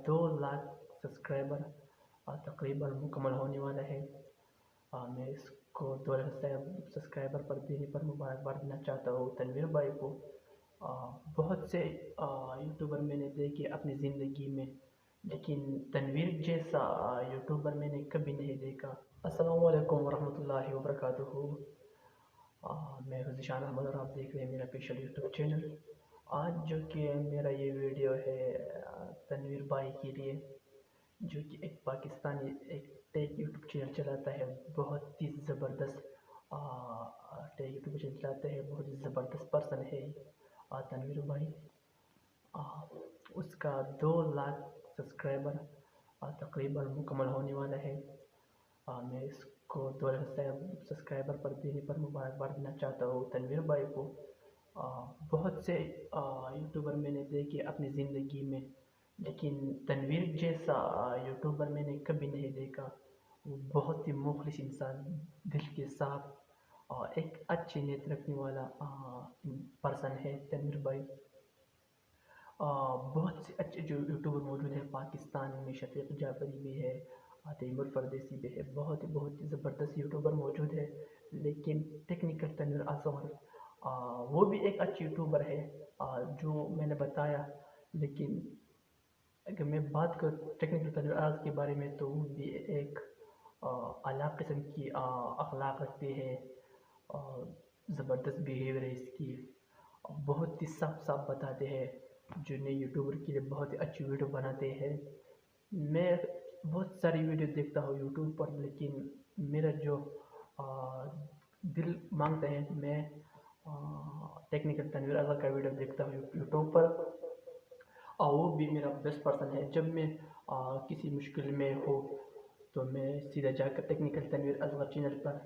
2 lakh subscriber तकरीबन मुकम्मल होने वाला है। मैं इसको 2 लाख सब्सक्राइबर पर देने पर मुबारकबाद देना चाहता हूँ तनवीर भाई को। बहुत से यूट्यूबर मैंने देखे अपनी ज़िंदगी में, लेकिन तनवीर जैसा यूट्यूबर मैंने कभी नहीं देखा। अस्सलाम वालेकुम वरहमतुल्लाहि वबरकातुहू। मैं हूं ज़ीशान अहमद और आप देख रहे हैं मेरा स्पेशल यूट्यूब चैनल। आज जो कि मेरा ये वीडियो है तनवीर भाई के लिए, जो कि एक पाकिस्तानी एक टेक यूट्यूब चैनल चलाता है। बहुत ही ज़बरदस्त टेक यूट्यूब चैनल चलाता है, बहुत ही ज़बरदस्त पर्सन है तनवीर भाई। उसका 2 लाख सब्सक्राइबर तकरीबन मुकम्मल होने वाला है। मैं इसको 2 लाख सब्सक्राइबर पर देने पर मुबारकबाद देना चाहता हूँ तनवीर भाई को। बहुत से यूट्यूबर मैंने देखे अपनी ज़िंदगी में, लेकिन तनवीर जैसा यूट्यूबर मैंने कभी नहीं देखा। वो बहुत ही मुखलिस इंसान, दिल के साफ और एक अच्छी नीयत रखने वाला पर्सन है तनवीर भाई। बहुत से अच्छे जो यूट्यूबर मौजूद हैं पाकिस्तान में, शफीक जाफरी भी है, तैमूर परदेसी भी है, बहुत ही ज़बरदस्त यूट्यूबर मौजूद है। लेकिन टेक्निकल तनवीर असगर वो भी एक अच्छे यूट्यूबर है जो मैंने बताया। लेकिन अगर मैं बात करूँ टेक्निकल तनवीर असगर के बारे में, तो वो भी एक अलग किस्म की अखलाक रखते हैं, ज़बरदस्त बिहेवियर है इसकी, बहुत ही साफ साफ बताते हैं, जो नए यूट्यूबर के लिए बहुत ही अच्छी वीडियो बनाते हैं। मैं बहुत सारी वीडियो देखता हूँ यूट्यूब पर, लेकिन मेरा जो दिल मांगता है मैं टेक्निकल तनवीर असगर का वीडियो देखता हूँ यूट्यूब पर। और वो भी मेरा बेस्ट पर्सन है। जब मैं किसी मुश्किल में हो तो मैं सीधा जाकर टेक्निकल तनवीर असगर चैनल पर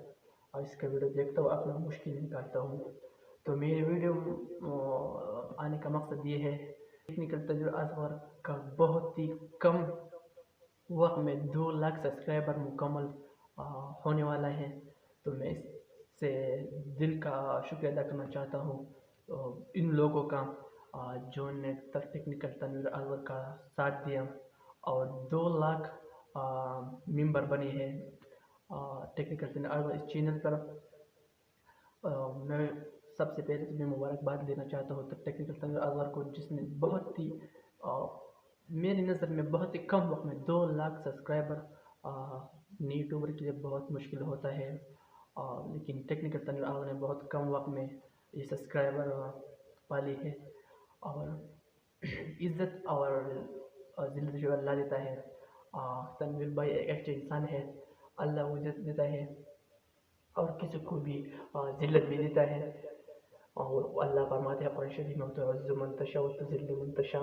और इसका वीडियो देखता हूँ, अपना मुश्किल निकालता हूँ। तो मेरे वीडियो आने का मकसद ये है, टेक्निकल तनवीर असगर का बहुत ही कम वक्त में 2 लाख सब्सक्राइबर मुकम्मल होने वाला है। तो मैं इससे दिल का शुक्रिया अदा करना चाहता हूँ इन लोगों का जो ने टेक्निकल तनवीर असगर का साथ दिया और 2 लाख मेंबर बने हैं टेक्निकल तनवीर असगर इस चैनल पर। मैं सबसे पहले तो मैं मुबारकबाद देना चाहता हूँ तो टेक्निकल तनवीर असगर को, जिसने बहुत ही मेरी नज़र में बहुत ही कम वक्त में 2 लाख सब्सक्राइबर नए यूट्यूबर के लिए बहुत मुश्किल होता है। लेकिन टेक्निकल तनवीर असगर ने बहुत कम वक्त में ये सब्सक्राइबर पाली है। और इज़्ज़त और ज़िल्लत जो अल्लाह देता है, तनवीर भाई एक अच्छे इंसान है, अल्लाह को इज़्ज़त देता है और किसी को भी ज़िल्लत भी देता है। और अल्लाह फरमाते हैं कुरान शरीफ में, तुअज़्ज़ु मन तशा व तुज़िल्लु मन तशा,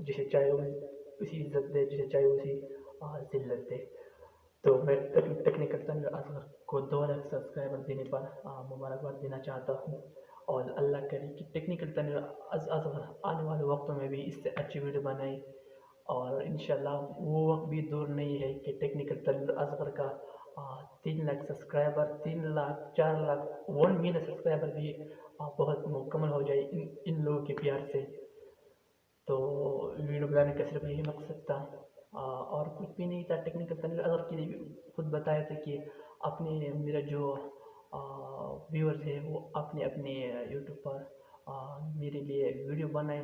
जिसे चाहे उसी इज़्ज़त दे, जिसे चाहे उसी ज़िल्लत दे। तो मैं टेक्निकल तनवीर असगर को 2 लाख सब्सक्राइबर देने पर मुबारकबाद देना चाहता हूँ और अल्लाह करे कि टेक्निकल तनवीर असगर आने वाले वक्तों में भी इससे अच्छी वीडियो बनाए। और इंशाल्लाह वो वक्त भी दूर नहीं है कि टेक्निकल तनवीर असगर का 3 lakh subscriber, 3 lakh, 4 lakh, 1 million subscriber भी बहुत मुकम्मल हो जाए इन लोगों के प्यार से। तो वीडियो बनाने का सिर्फ यही मकसद था और कुछ भी नहीं था। टेक्निकल तनवीर असगर के लिए खुद बताया था कि अपने मेरा जो व्यूअर्स है वो अपने अपने यूट्यूब पर मेरे लिए वीडियो बनाए,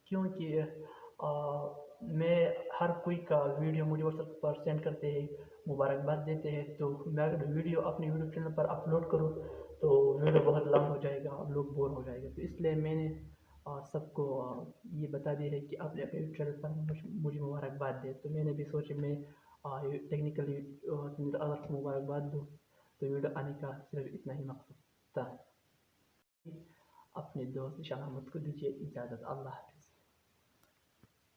क्योंकि मैं हर कोई का वीडियो मुझे व्हाट्सएप पर सेंड करते हैं, मुबारकबाद देते हैं। तो मैं अगर वीडियो अपने यूट्यूब चैनल पर अपलोड करूँ तो वीडियो बहुत लंबा हो जाएगा और लोग बोर हो जाएंगे। तो इसलिए मैंने सबको ये बता दिया है कि अपने अपने यूट्यूब चैनल पर मुझे मुबारकबाद दे। तो मैंने भी सोचा मैं टेक्निकल असगर को मुबारकबाद दूँ, तो वीडियो आने का सिर्फ इतना ही मकसद था। अपने दोस्त ज़ीशान अहमद को दीजिए इजाज़त। अल्लाह।